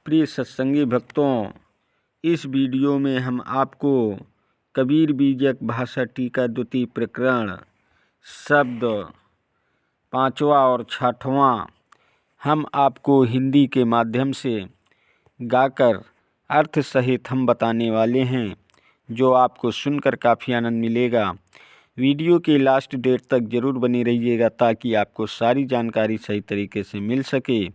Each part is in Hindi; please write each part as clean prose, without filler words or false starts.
प्रिय सत्संगी भक्तों, इस वीडियो में हम आपको कबीर बीजक भाषा टीका द्वितीय प्रकरण शब्द 5वां और 6वां हम आपको हिंदी के माध्यम से गाकर अर्थ सहित हम बताने वाले हैं, जो आपको सुनकर काफ़ी आनंद मिलेगा। वीडियो के लास्ट डेट तक ज़रूर बने रहिएगा ताकि आपको सारी जानकारी सही तरीके से मिल सके,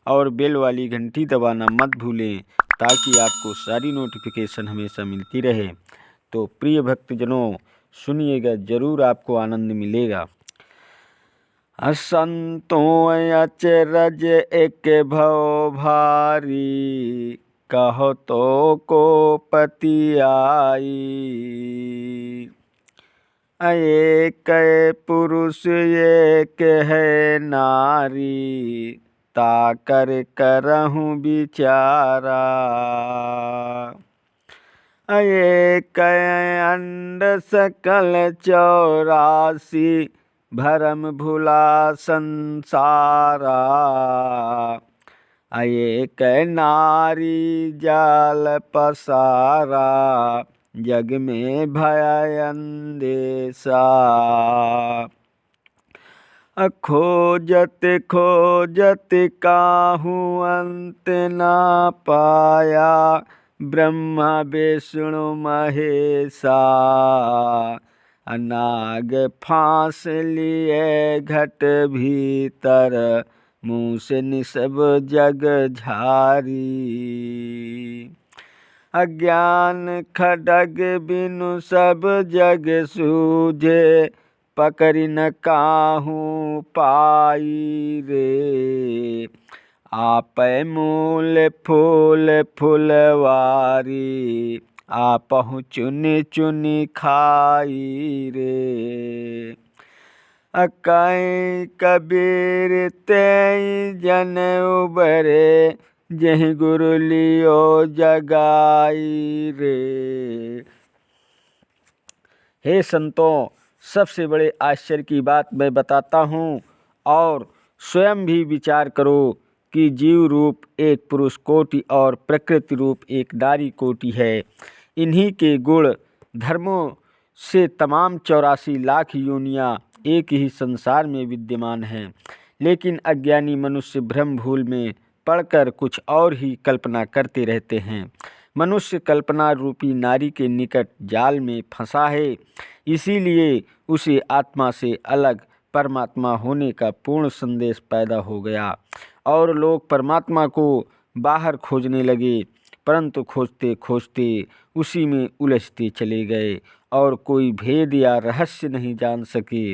और बेल वाली घंटी दबाना मत भूलें ताकि आपको सारी नोटिफिकेशन हमेशा मिलती रहे। तो प्रिय भक्तजनों, सुनिएगा, ज़रूर आपको आनंद मिलेगा। असंतों अचरज एक भव भारी, कहो तो को पति आई। एक पुरुष एक है नारी, ताकर करहूँ विचारा। एक अंड सकल 84, भरम भुला संसारा। एक नारी जाल पसारा, जग में भय अंदेशा। खोजत खोजत काहू अंत ना पाया, ब्रह्मा विष्णु महेशा। नाग फांस लिए घट भीतर, मुँह से निसब जग झारी। अज्ञान खड्ग बिनु सब जग सूझे, पकड़ न काहू पाई रे। आप मूल फूल फुलवारी, आपहु चुनि चुनि खाई रे। अकाई कबीर तेई जन उबरे, जहि गुरु लियो जगाई रे। हे संतों, सबसे बड़े आश्चर्य की बात मैं बताता हूँ, और स्वयं भी विचार करो कि जीव रूप एक पुरुष कोटि और प्रकृति रूप एक नारी कोटि है। इन्हीं के गुण धर्मों से तमाम 84 लाख योनियाँ एक ही संसार में विद्यमान हैं, लेकिन अज्ञानी मनुष्य भ्रम भूल में पढ़कर कुछ और ही कल्पना करते रहते हैं। मनुष्य कल्पना रूपी नारी के निकट जाल में फंसा है, इसीलिए उसे आत्मा से अलग परमात्मा होने का पूर्ण संदेश पैदा हो गया, और लोग परमात्मा को बाहर खोजने लगे, परंतु खोजते खोजते उसी में उलझते चले गए और कोई भेद या रहस्य नहीं जान सके।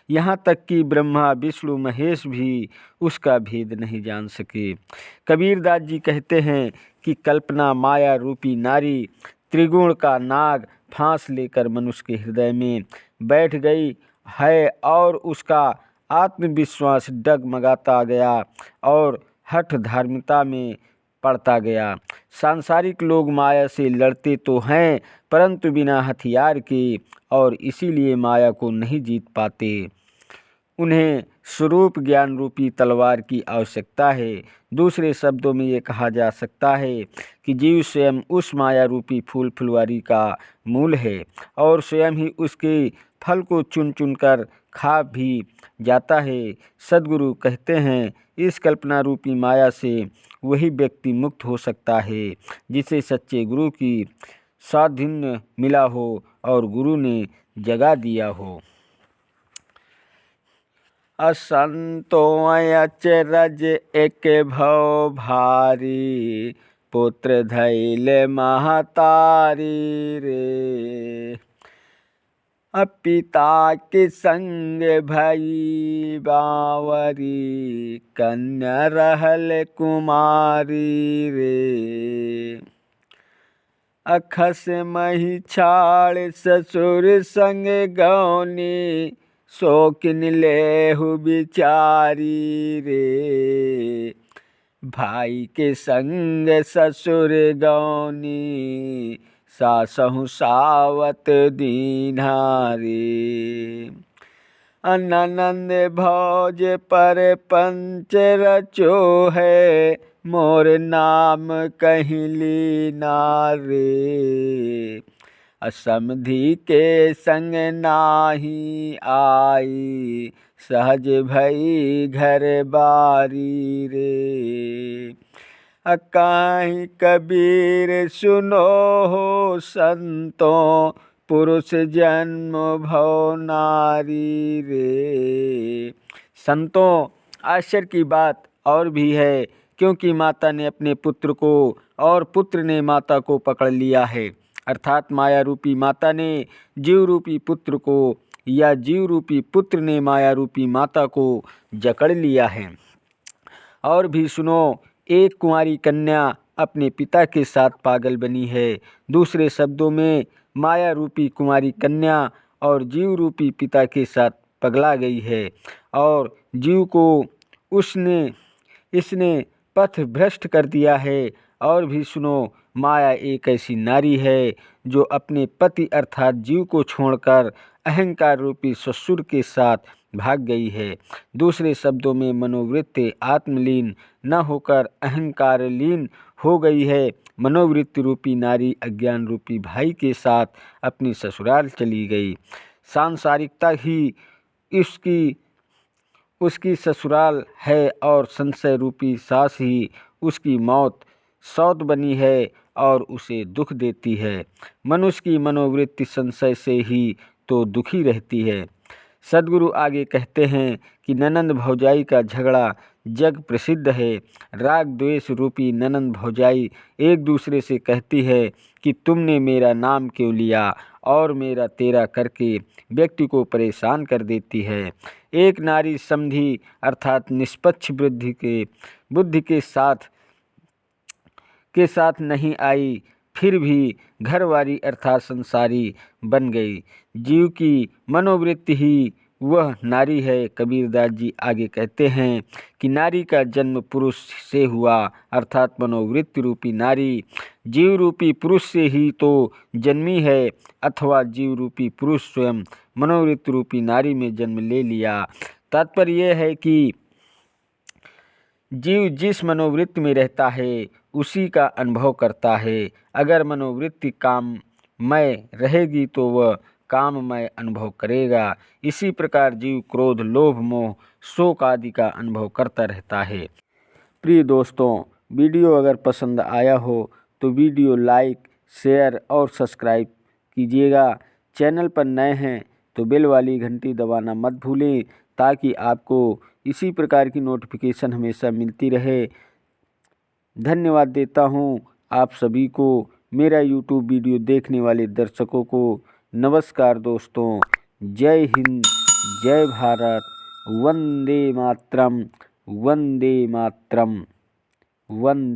यहाँ तक कि ब्रह्मा विष्णु महेश भी उसका भेद नहीं जान सके। कबीरदास जी कहते हैं कि कल्पना माया रूपी नारी त्रिगुण का नाग फांस लेकर मनुष्य के हृदय में बैठ गई है, और उसका आत्मविश्वास डगमगाता गया और हठ धार्मिकता में पड़ता गया। सांसारिक लोग माया से लड़ते तो हैं, परंतु बिना हथियार के, और इसीलिए माया को नहीं जीत पाते। उन्हें स्वरूप ज्ञान रूपी तलवार की आवश्यकता है। दूसरे शब्दों में ये कहा जा सकता है कि जीव स्वयं उस माया रूपी फूल फुलवारी का मूल है, और स्वयं ही उसके फल को चुन चुन कर खा भी जाता है। सद्गुरु कहते हैं, इस कल्पना रूपी माया से वही व्यक्ति मुक्त हो सकता है जिसे सच्चे गुरु की साधिन्य मिला हो और गुरु ने जगा दिया हो। असंतों अचरज एक भव भारी, पुत्र धैले महतारी रे। पिता के संग भई बावरी, कन्या रहल कुमारी रे। अखस मही छाड़ ससुर संग गौनी, शोकिन लेहु बिचारी रे। भाई के संग ससुर गौनी, सासहु सावत दीन्हा रे। ननंद भौज पर पंच रचो है, मोर नाम कहीं लीना रे। असमधि के संग नाही आई, सहज भई घर बारी रे। काहीं कबीर सुनो हो संतों, पुरुष जन्म भव नारी रे। संतों, आश्चर्य की बात और भी है, क्योंकि माता ने अपने पुत्र को और पुत्र ने माता को पकड़ लिया है। अर्थात माया रूपी माता ने जीव रूपी पुत्र को या जीव रूपी पुत्र ने माया रूपी माता को जकड़ लिया है। और भी सुनो, एक कुंवारी कन्या अपने पिता के साथ पागल बनी है। दूसरे शब्दों में माया रूपी कुंवारी कन्या और जीव रूपी पिता के साथ पगला गई है और जीव को इसने पथ भ्रष्ट कर दिया है। और भी सुनो, माया एक ऐसी नारी है जो अपने पति अर्थात जीव को छोड़कर अहंकार रूपी ससुर के साथ भाग गई है। दूसरे शब्दों में मनोवृत्ति आत्मलीन न होकर अहंकारलीन हो गई है। मनोवृत्ति रूपी नारी अज्ञान रूपी भाई के साथ अपनी ससुराल चली गई। सांसारिकता ही उसकी ससुराल है और संशय रूपी सास ही उसकी सौत बनी है और उसे दुख देती है। मनुष्य की मनोवृत्ति संशय से ही तो दुखी रहती है। सद्गुरु आगे कहते हैं कि ननंद भौजाई का झगड़ा जग प्रसिद्ध है। राग द्वेष रूपी ननंद भौजाई एक दूसरे से कहती है कि तुमने मेरा नाम क्यों लिया और मेरा तेरा करके व्यक्ति को परेशान कर देती है। एक नारी समधि अर्थात निष्पक्ष बुद्धि के साथ नहीं आई, फिर भी घरवारी अर्थात संसारी बन गई। जीव की मनोवृत्ति ही वह नारी है। कबीरदास जी आगे कहते हैं कि नारी का जन्म पुरुष से हुआ अर्थात मनोवृत्ति रूपी नारी जीव रूपी पुरुष से ही तो जन्मी है, अथवा जीव रूपी पुरुष स्वयं मनोवृत्ति रूपी नारी में जन्म ले लिया। तात्पर्य यह है कि जीव जिस मनोवृत्ति में रहता है उसी का अनुभव करता है। अगर मनोवृत्ति काममय रहेगी तो वह काममय अनुभव करेगा। इसी प्रकार जीव क्रोध लोभ मोह शोक आदि का अनुभव करता रहता है। प्रिय दोस्तों, वीडियो अगर पसंद आया हो तो वीडियो लाइक शेयर और सब्सक्राइब कीजिएगा। चैनल पर नए हैं तो बेल वाली घंटी दबाना मत भूलें, ताकि आपको इसी प्रकार की नोटिफिकेशन हमेशा मिलती रहे। धन्यवाद देता हूँ आप सभी को, मेरा यूट्यूब वीडियो देखने वाले दर्शकों को। नमस्कार दोस्तों, जय हिंद, जय भारत, वंदे मातरम, वंदे मातरम, वंदे